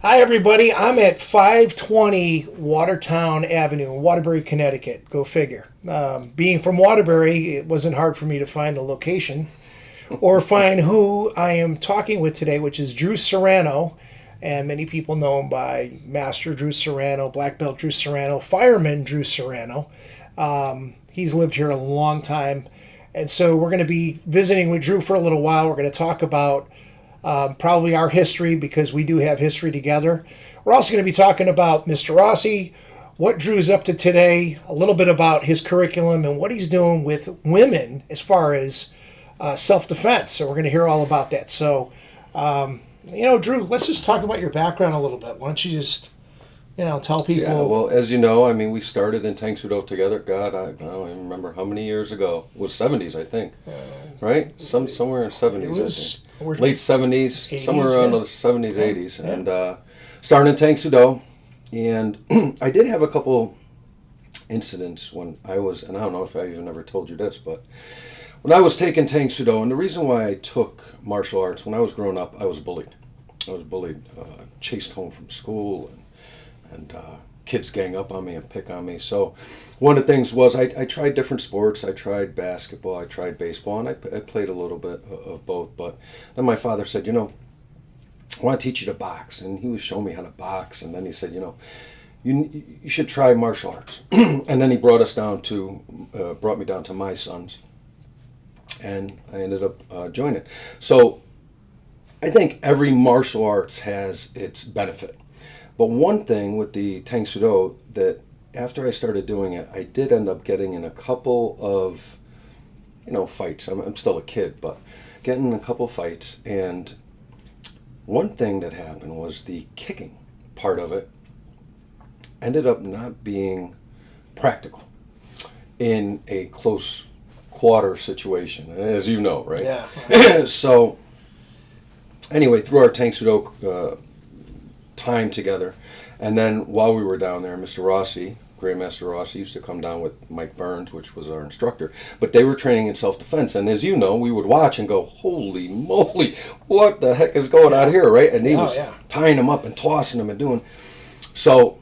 Hi, everybody. I'm at 520 Watertown Avenue in Waterbury, Connecticut. Go figure. Being from Waterbury, it wasn't hard for me to find the location or find who I am talking with today, which is Drew Serrano. And many people know him by Master Drew Serrano, Black Belt Drew Serrano, Fireman Drew Serrano. He's lived here a long time. And so we're going to be visiting with Drew for a little while. We're going to talk about probably our history, because we do have history together. We're also going to be talking about Mr. Rossi, what Drew's up to today, a little bit about his curriculum and what he's doing with women as far as self-defense. So we're going to hear all about that. So, Drew, let's just talk about your background a little bit. Why don't you just, tell people. Yeah, well, as you know, we started in Tank Sudo together. God, I don't even remember how many years ago. It was 70s, I think. Right? Somewhere in 70s, It was late 70s, 80s, somewhere around the 70s, 80s. And started in Tank Sudo. And I did have a couple incidents when I was, and I don't know if I even ever told you this, but when I was taking Tank Sudo, and the reason why I took martial arts, when I was growing up, I was bullied. Chased home from school, and kids gang up on me and pick on me. So one of the things was I tried different sports. I tried basketball, I tried baseball, and I played a little bit of both. But then my father said, I want to teach you to box. And he was showing me how to box. And then he said, you should try martial arts. And then he brought me down to my sons. And I ended up joining. So I think every martial arts has its benefit. But one thing with the Tang Soo Do, that after I started doing it, I did end up getting in a couple of, fights. I'm still a kid, but getting in a couple of fights. And one thing that happened was the kicking part of it ended up not being practical in a close quarter situation, as you know, right? Yeah. So anyway, through our Tang Soo Do time together, and then while we were down there, Mr. Rossi, Grandmaster Rossi, used to come down with Mike Burns, which was our instructor, but they were training in self-defense. And as you know, we would watch and go, holy moly, what the heck is going on here, right? And he was tying them up and tossing them and doing. So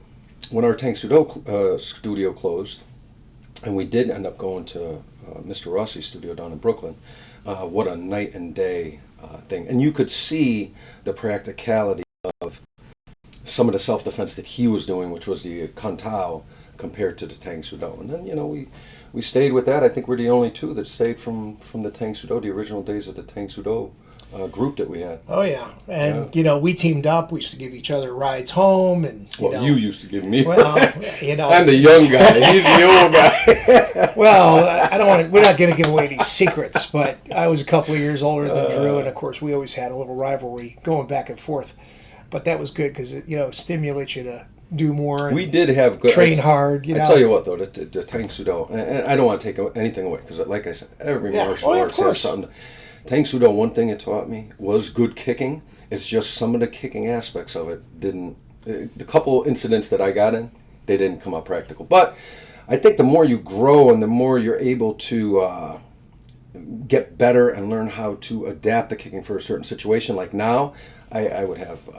when our Tang Soo Do studio closed, and we did end up going to Mr. Rossi's studio down in Brooklyn, what a night and day thing. And you could see the practicality of some of the self-defense that he was doing, which was the Kantao, compared to the Tang Soo Do. And then, we stayed with that. I think we're the only two that stayed from the Tang Soo Do, the original days of the Tang Soo Do group that we had. Oh, yeah. And, we teamed up. We used to give each other rides home. And you used to give me. Well, I'm the young guy. He's the old guy. Well, we're not going to give away any secrets, but I was a couple of years older than Drew. And, of course, we always had a little rivalry going back and forth. But that was good because it stimulates you to do more. And we did have good train hard. I tell you what, though, the Tang Soo Do, and I don't want to take anything away because, like I said, every martial arts has something. Tang Soo Do, one thing it taught me was good kicking. It's just some of the kicking aspects of it didn't. The couple incidents that I got in, they didn't come out practical. But I think the more you grow and the more you're able to get better and learn how to adapt the kicking for a certain situation. Like now, I would have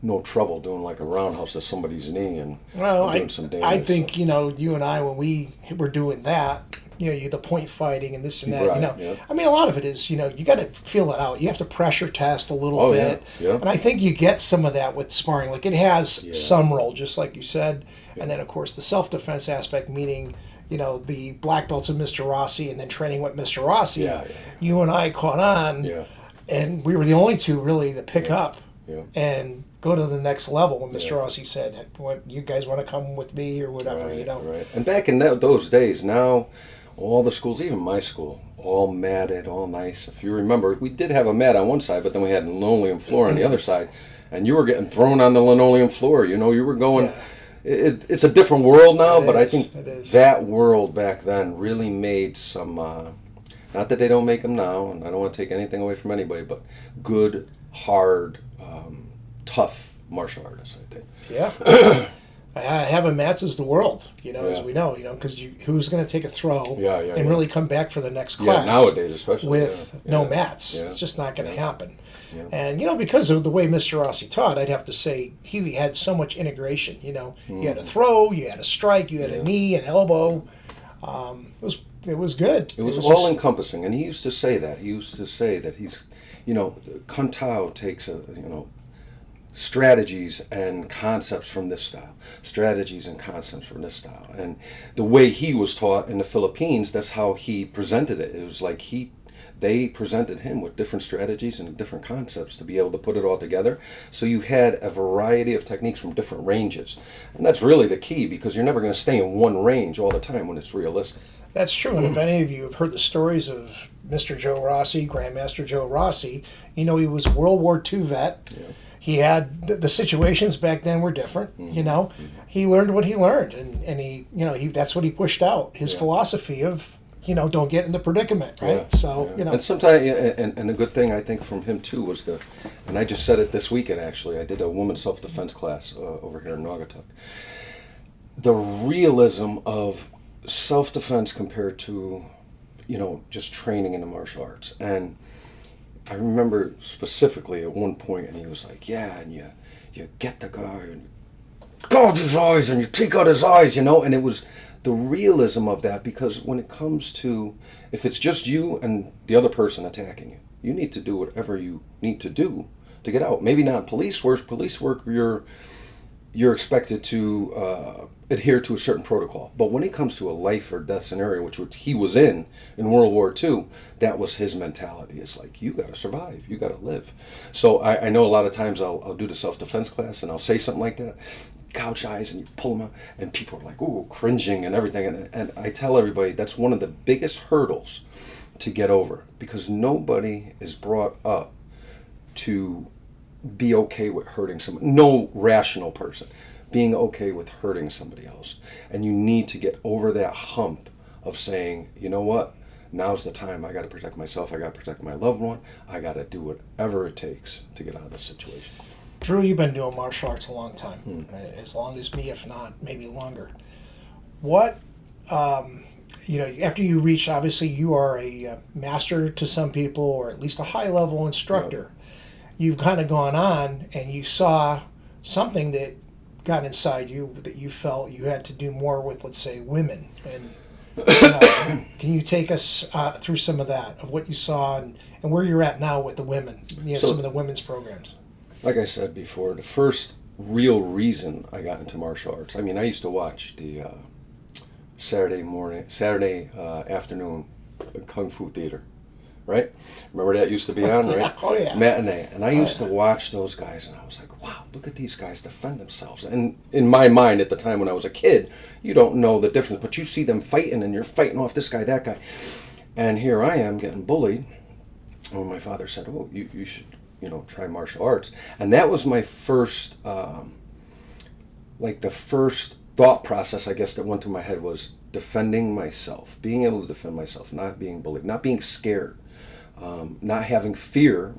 no trouble doing like a roundhouse to somebody's knee and doing some damage. I think, you and I, when we were doing that, the point fighting and this and that, Right, yeah. a lot of it is, you got to feel it out. You have to pressure test a little bit. Yeah. And I think you get some of that with sparring. Like it has some role, just like you said. Yeah. And then, of course, the self-defense aspect, meaning, the black belts of Mr. Rossi and then training with Mr. Rossi. Yeah. You and I caught on. Yeah. And we were the only two really to pick up and go to the next level when Mr. Rossi said, "What you guys want to come with me or whatever?" Right. And back in those days, now all the schools, even my school, all matted, all nice. If you remember, we did have a mat on one side, but then we had a linoleum floor on the other side, and you were getting thrown on the linoleum floor. You were going. Yeah. It's a different world now, I think that world back then really made some. Not that they don't make them now, and I don't want to take anything away from anybody, but good, hard, tough martial artists, I think. Yeah. Having mats is the world, as we know, because who's going to take a throw and really come back for the next class? Yeah, nowadays especially. With no mats. Yeah. It's just not going to happen. Yeah. And, because of the way Mr. Rossi taught, I'd have to say he had so much integration. You had a throw, you had a strike, you had a knee, an elbow. It was good. It was all encompassing, and he used to say that. He used to say that he's, Kung Tao takes strategies and concepts from this style, strategies and concepts from this style, and the way he was taught in the Philippines, that's how he presented it. It was like they presented him with different strategies and different concepts to be able to put it all together. So you had a variety of techniques from different ranges, and that's really the key, because you're never going to stay in one range all the time when it's realistic. That's true, and if any of you have heard the stories of Mr. Joe Rossi, Grandmaster Joe Rossi, he was a World War II vet. Yeah. He had the situations back then were different. He learned what he learned, and he that's what he pushed out. His philosophy of don't get in the predicament, right? Yeah, so yeah. And sometimes, and a good thing I think from him too was and I just said it this weekend actually. I did a women's self-defense class over here in Naugatuck. The realism of self-defense compared to, just training in the martial arts. And I remember specifically at one point, and he was like, "Yeah, and you get the guy and you gouge his eyes and you take out his eyes, and it was the realism of that, because when it comes to, if it's just you and the other person attacking you, you need to do whatever you need to do to get out. Maybe not police work. Police work, you're expected to adhere to a certain protocol. But when it comes to a life or death scenario, which he was in World War II, that was his mentality. It's like, you got to survive. You got to live. So I know a lot of times I'll do the self-defense class and I'll say something like that, gouge eyes, and you pull them out, and people are like, ooh, cringing and everything. And I tell everybody that's one of the biggest hurdles to get over, because nobody is brought up to be okay with hurting someone. No rational person being okay with hurting somebody else. And you need to get over that hump of saying, you know what, now's the time. I got to protect myself. I got to protect my loved one. I got to do whatever it takes to get out of this situation. Drew, you've been doing martial arts a long time, as long as me, if not maybe longer. What, after you reach, obviously you are a master to some people, or at least a high-level instructor. Yep. You've kind of gone on and you saw something that got inside you that you felt you had to do more with, let's say, women. And can you take us through some of that, of what you saw and where you're at now with the women, some of the women's programs? Like I said before, the first real reason I got into martial arts, I used to watch the Saturday afternoon Kung Fu Theater, right? Remember that used to be on, right? Oh, yeah. Matinee. And I used to watch those guys, and I was like, wow, look at these guys defend themselves. And in my mind at the time when I was a kid, you don't know the difference, but you see them fighting, and you're fighting off this guy, that guy. And here I am getting bullied. And my father said, oh, you should, try martial arts. And that was my first, the first thought process, I guess, that went through my head was defending myself, being able to defend myself, not being bullied, not being scared, not having fear,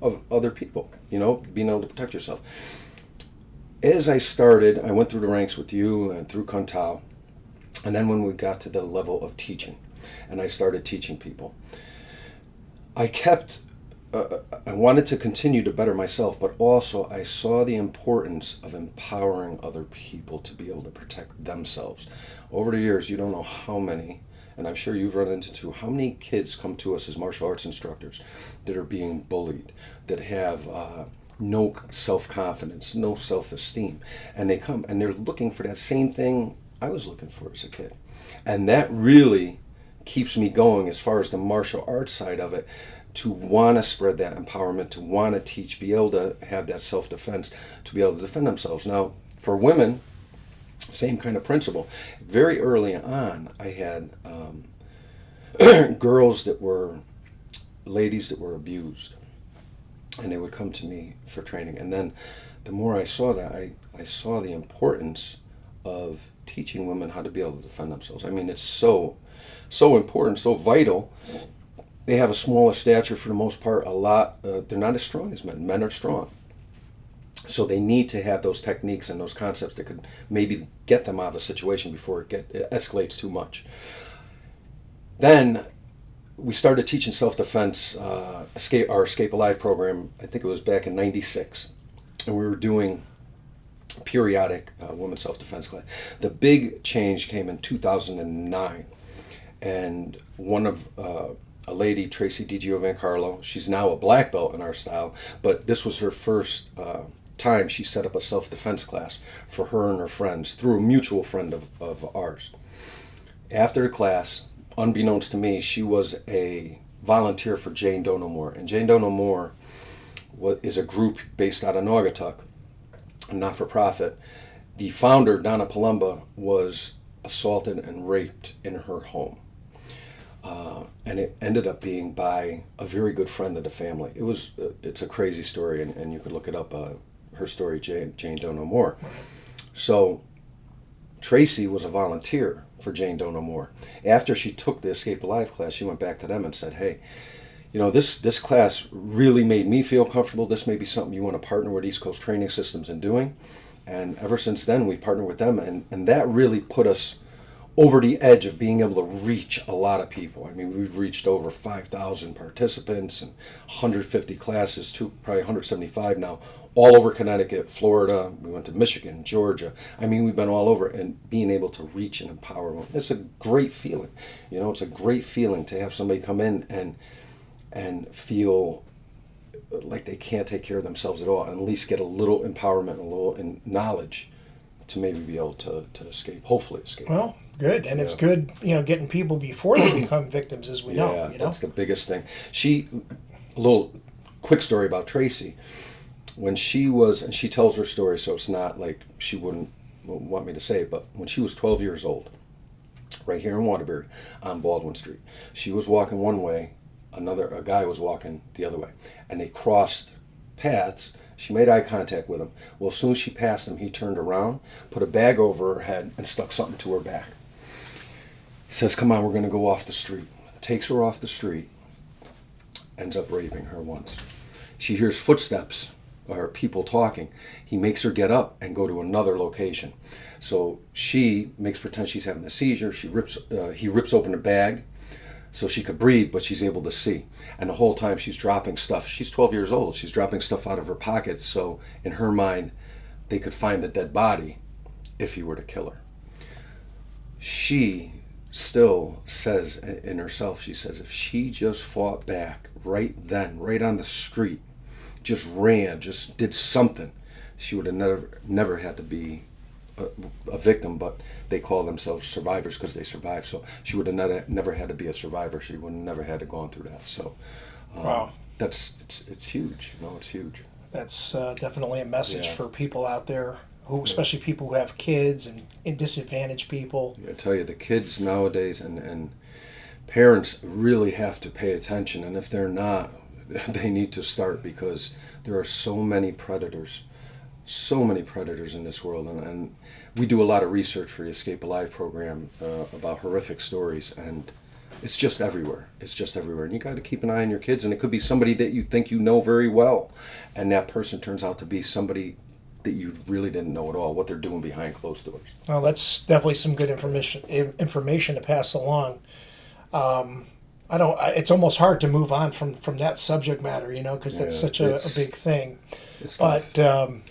of other people, being able to protect yourself. As I started, I went through the ranks with you and through Kung Tao, and then when we got to the level of teaching, and I started teaching people, I wanted to continue to better myself, but also I saw the importance of empowering other people to be able to protect themselves. Over the years, you don't know how many, and I'm sure you've run into how many kids come to us as martial arts instructors that are being bullied, that have no self-confidence, no self-esteem, and they come and they're looking for that same thing I was looking for as a kid. And that really keeps me going as far as the martial arts side of it, to want to spread that empowerment, to want to teach, be able to have that self-defense, to be able to defend themselves. Now, for women, same kind of principle. Very early on, I had ladies that were abused, and they would come to me for training. And then the more I saw that, I saw the importance of teaching women how to be able to defend themselves. It's so important, so vital. They have a smaller stature for the most part. They're not as strong as men. Men are strong. So they need to have those techniques and those concepts that could maybe get them out of a situation before it escalates too much. Then we started teaching self-defense, our Escape Alive program. I think it was back in '96, and we were doing periodic women's self-defense class. The big change came in 2009, and one of a lady, Tracy DiGiovancarlo, she's now a black belt in our style, but this was her first time she set up a self-defense class for her and her friends through a mutual friend of ours. After the class, unbeknownst to me, she was a volunteer for Jane Doe No More. And Jane Doe No More is a group based out of Naugatuck, a not-for-profit. The founder, Donna Palumba, was assaulted and raped in her home. And it ended up being by a very good friend of the family. It's a crazy story, and you could look it up, her story, Jane Doe No More. So Tracy was a volunteer for Jane Doe No More. After she took the Escape Alive class, she went back to them and said, hey, this class really made me feel comfortable. This may be something you want to partner with East Coast Training Systems in doing. And ever since then, we've partnered with them, and that really put us over the edge of being able to reach a lot of people. I mean, we've reached over 5,000 participants and 150 classes, to probably 175 now, all over Connecticut, Florida. We went to Michigan, Georgia. I mean, we've been all over, and being able to reach and empower them. It's a great feeling. It's a great feeling to have somebody come in and feel like they can't take care of themselves at all, and at least get a little empowerment, a little knowledge to maybe be able to escape, hopefully escape. Well, good. And it's good, getting people before they become victims, as we know. That's the biggest thing. A little quick story about Tracy. When she was, and she tells her story, so it's not like she wouldn't want me to say it, but when she was 12 years old, right here in Waterbury on Baldwin Street, she was walking one way, a guy was walking the other way, and they crossed paths. She made eye contact with him. Well, as soon as she passed him, he turned around, put a bag over her head, and stuck something to her back. He says, come on, we're going to go off the street. Takes her off the street, ends up raping her once. She hears footsteps or people talking. He makes her get up and go to another location. So she makes pretend she's having a seizure. He rips open a bag so she could breathe, but she's able to see. And the whole time she's dropping stuff. She's 12 years old. She's dropping stuff out of her pockets, so in her mind, they could find the dead body if he were to kill her. She still says in herself, she says, if she just fought back right then, right on the street, just ran, just did something, she would have never had to be a victim, but they call themselves survivors because they survived. So she would have never had to be a survivor. She would have never had to gone through that. So wow, it's huge. It's huge. That's definitely a message for people out there, especially people who have kids and disadvantaged people. I tell you, the kids nowadays and parents really have to pay attention, and if they're not, they need to start, because there are so many predators in this world, and we do a lot of research for the Escape Alive program about horrific stories, and it's just everywhere. And you got to keep an eye on your kids, and it could be somebody that you think you know very well, and that person turns out to be somebody that you really didn't know at all, what they're doing behind closed doors. Well, that's definitely some good information to pass along. It's almost hard to move on from that subject matter, because that's such a big thing. But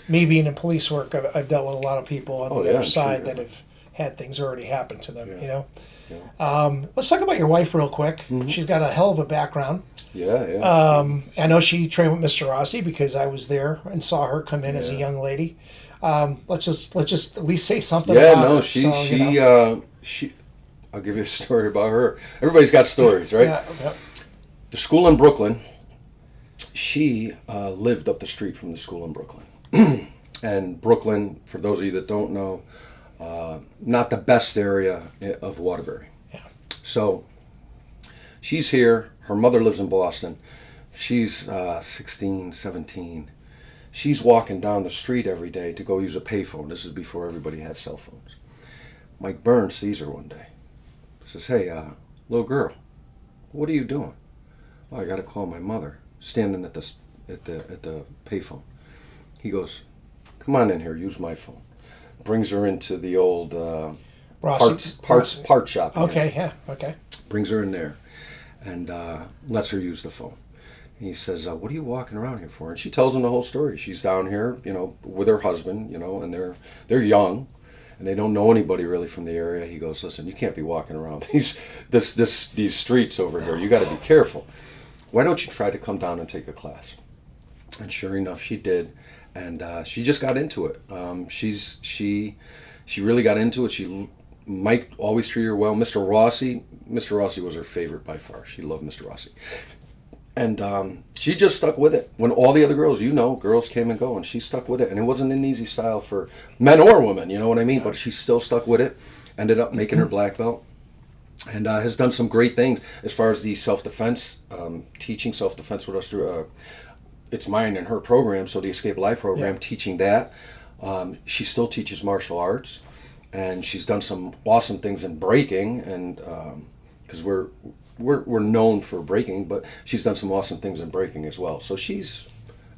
me being in police work, I've dealt with a lot of people on the other side that have had things already happen to them, Yeah. Let's talk about your wife real quick. Mm-hmm. She's got a hell of a background. I know she trained with Mr. Rossi because I was there and saw her come in as a young lady. Let's just at least say something about her. She I'll give you a story about her. Everybody's got stories, right? Yeah. The school in Brooklyn, she lived up the street from the school in Brooklyn. And Brooklyn, for those of you that don't know, not the best area of Waterbury. Yeah. So she's here. Her mother lives in Boston. She's 16, 17. She's walking down the street every day to go use a payphone. This is before everybody had cell phones. Mike Burns sees her one day. Says, hey, little girl, what are you doing? Oh, I got to call my mother. Standing at the payphone. He goes, come on in here, use my phone. Brings her into the old parts shop. Okay, yeah, okay. Brings her in there. and lets her use the phone. And he says, "What are you walking around here for?" And she tells him the whole story. She's down here, with her husband, and they're young, and they don't know anybody really from the area. He goes, "Listen, you can't be walking around these streets over here. You got to be careful. Why don't you try to come down and take a class?" And sure enough, she did, and she just got into it. She really got into it. Mike always treated her well. Mr. Rossi was her favorite by far. She loved Mr. Rossi. And she just stuck with it. When all the other girls came and go, and she stuck with it. And it wasn't an easy style for men or women, you know what I mean? But she still stuck with it, ended up making her black belt, and has done some great things as far as the self-defense, teaching self-defense with us through, it's mine and her program, so the Escape Life program, teaching that. She still teaches martial arts, and she's done some awesome things in breaking, and because we're known for breaking, but she's done some awesome things in breaking as well. So she's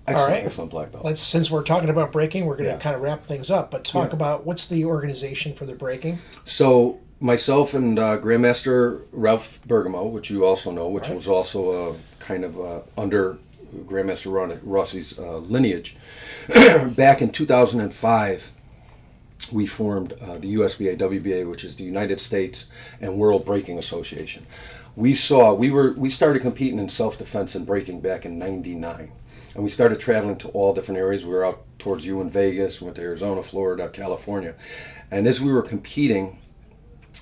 excellent black belt. Since we're talking about breaking, we're going to kind of wrap things up, but talk about what's the organization for the breaking. So myself and Grandmaster Ralph Bergamo, which you also know, which was also kind of under Grandmaster Rossi's lineage. Back in 2005, we formed the USBA, WBA, which is the United States and World Breaking Association. We started competing in self-defense and breaking back in '99. And we started traveling to all different areas. We were out towards you in Vegas, we went to Arizona, Florida, California. And as we were competing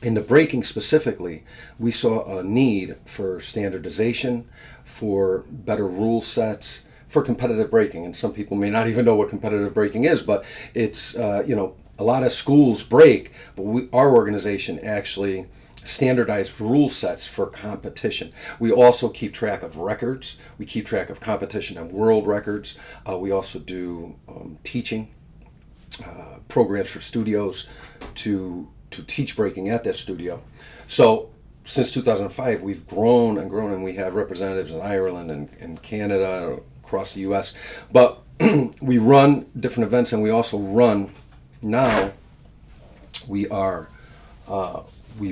in the breaking specifically, we saw a need for standardization, for better rule sets, for competitive breaking. And some people may not even know what competitive breaking is, but it's, a lot of schools break, but our organization actually standardized rule sets for competition. We also keep track of records. We keep track of competition and world records. We also do teaching programs for studios to teach breaking at that studio. So since 2005, we've grown and grown, and we have representatives in Ireland and Canada, across the U.S. But we run different events, and we also run now. We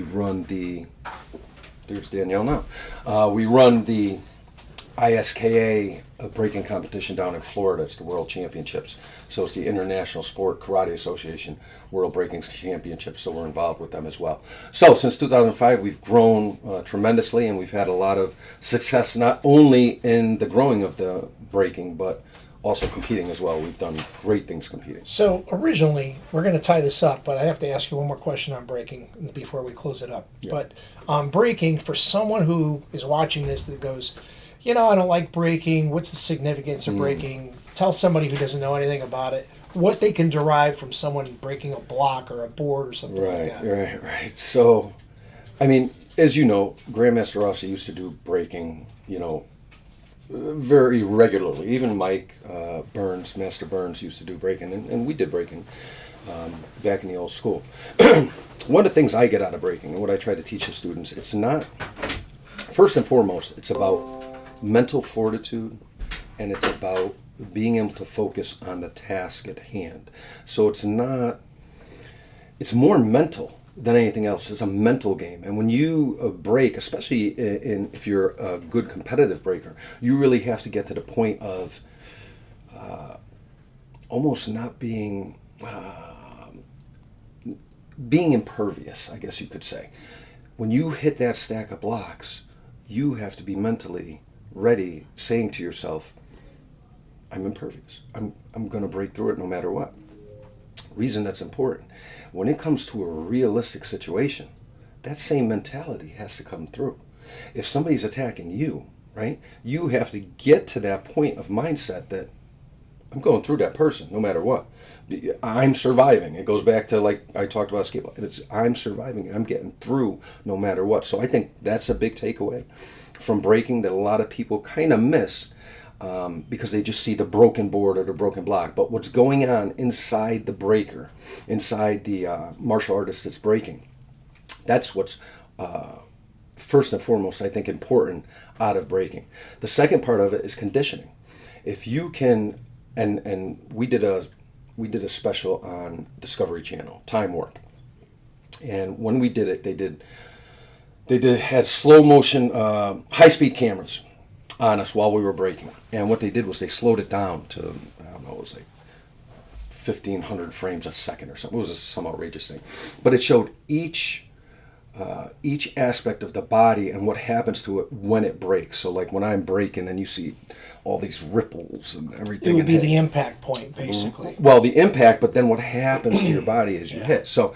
run the. There's Danielle now. We run the ISKA breaking competition down in Florida. It's the World Championships. So it's the International Sport Karate Association World Breaking Championships. So we're involved with them as well. So since 2005, we've grown tremendously, and we've had a lot of success, not only in the growing of the breaking, but also competing as well. We've done great things competing. So originally, we're going to tie this up, but I have to ask you one more question on breaking before we close it up. Yeah. But on breaking, for someone who is watching this that goes, I don't like breaking, what's the significance of breaking? Tell somebody who doesn't know anything about it what they can derive from someone breaking a block or a board or something like that. Right. So, as you know, Grandmaster Rossi used to do breaking, very regularly. Even Mike Burns, Master Burns, used to do breaking, and we did breaking back in the old school. One of the things I get out of breaking, and what I try to teach the students, it's not, first and foremost, it's about mental fortitude, and it's about being able to focus on the task at hand. So it's more mental than anything else. It's a mental game. And when you break, especially if you're a good competitive breaker, you really have to get to the point of almost not being impervious, I guess you could say. When you hit that stack of blocks, you have to be mentally ready, saying to yourself, I'm impervious. I'm going to break through it no matter what. Reason that's important. When it comes to a realistic situation, that same mentality has to come through. If somebody's attacking you, right, you have to get to that point of mindset that I'm going through that person no matter what. I'm surviving. It goes back to, like I talked about, escape. I'm surviving. I'm getting through no matter what. So I think that's a big takeaway from breaking that a lot of people kind of miss. Because they just see the broken board or the broken block. But what's going on inside the breaker, inside the martial artist that's breaking, that's what's first and foremost, I think, important out of breaking. The second part of it is conditioning. If you can, and we did a special on Discovery Channel, Time Warp. And when we did it, they did had slow motion, high speed cameras on us while we were braking. And what they did was they slowed it down to, I don't know, it was like 1,500 frames a second or something. It was some outrageous thing. But it showed each aspect of the body and what happens to it when it breaks. So like when I'm braking and you see all these ripples and everything. It would be the impact point, basically. Well, the impact, but then what happens to your body as you hit. So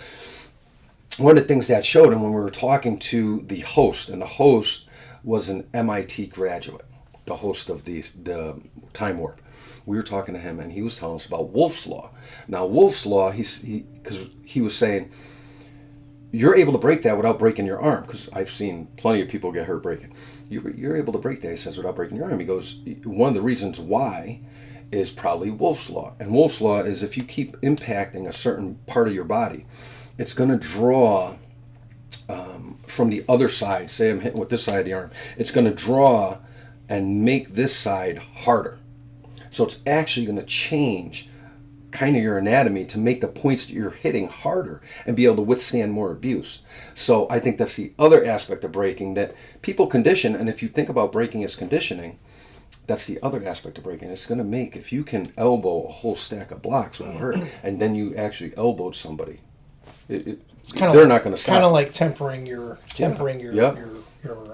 one of the things that showed, and when we were talking to the host, and the host was an MIT graduate, the host of the Time Warp. We were talking to him, and he was telling us about Wolff's Law. Now, Wolff's Law, because he was saying, you're able to break that without breaking your arm, because I've seen plenty of people get hurt breaking. You're able to break that, he says, without breaking your arm. He goes, one of the reasons why is probably Wolff's Law. And Wolff's Law is if you keep impacting a certain part of your body, it's going to draw from the other side. Say I'm hitting with this side of the arm. It's going to draw and make this side harder. So it's actually going to change kind of your anatomy to make the points that you're hitting harder and be able to withstand more abuse. So I think that's the other aspect of braking that people condition. And if you think about braking as conditioning, that's the other aspect of braking. It's going to make, if you can elbow a whole stack of blocks without hurt, and then you actually elbowed somebody, It's kind of they're not going to stop. Kind of like tempering your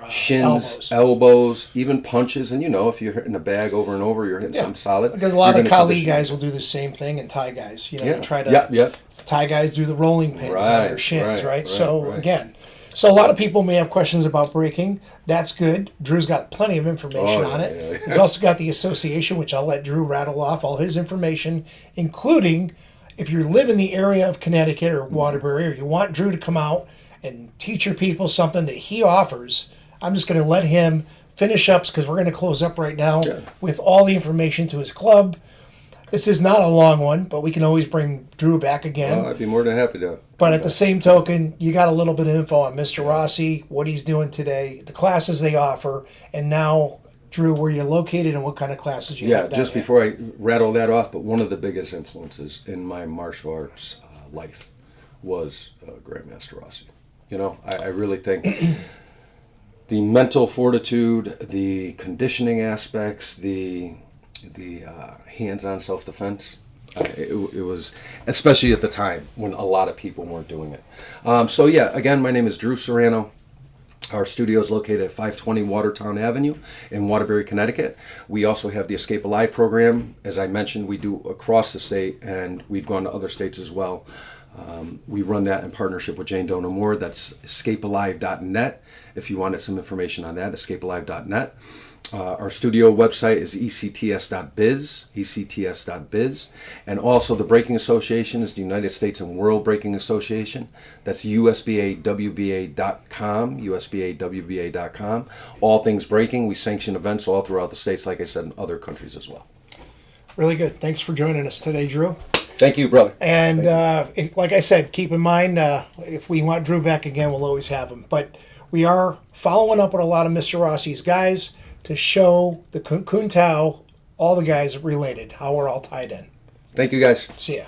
shins, elbows, even punches. And if you're hitting a bag over and over, you're hitting something solid. Because a lot of Kali guys will do the same thing, and Thai guys, they try to. Thai guys do the rolling pins on their shins, right? So again, a lot of people may have questions about braking. That's good. Drew's got plenty of information on it. Yeah. He's also got the association, which I'll let Drew rattle off all his information, including if you live in the area of Connecticut or Waterbury, or you want Drew to come out and teach your people something that he offers. I'm just going to let him finish up because we're going to close up right now with all the information to his club. This is not a long one, but we can always bring Drew back again. I'd be more than happy to. But at the same token, you got a little bit of info on Mr. Rossi, what he's doing today, the classes they offer, and now, Drew, where you're located and what kind of classes you have. Just before I rattle that off, but one of the biggest influences in my martial arts life was Grandmaster Rossi. I really think the mental fortitude, the conditioning aspects, the hands-on self-defense, it was, especially at the time when a lot of people weren't doing it. Again, my name is Drew Serrano. Our studio is located at 520 Watertown Avenue in Waterbury, Connecticut. We also have the Escape Alive program. As I mentioned, we do across the state, and we've gone to other states as well. We run that in partnership with Jane Dona Moore. That's escapealive.net. If you wanted some information on that, escapealive.net. Our studio website is ects.biz, and also the Braking Association is the United States and World Braking Association. That's usbawba.com. All things braking. We sanction events all throughout the states, like I said, in other countries as well. Really good. Thanks for joining us today, Drew. Thank you, brother. And like I said, keep in mind, if we want Drew back again, we'll always have him. But we are following up with a lot of Mr. Rossi's guys to show the Kun Tao, all the guys related, how we're all tied in. Thank you, guys. See ya.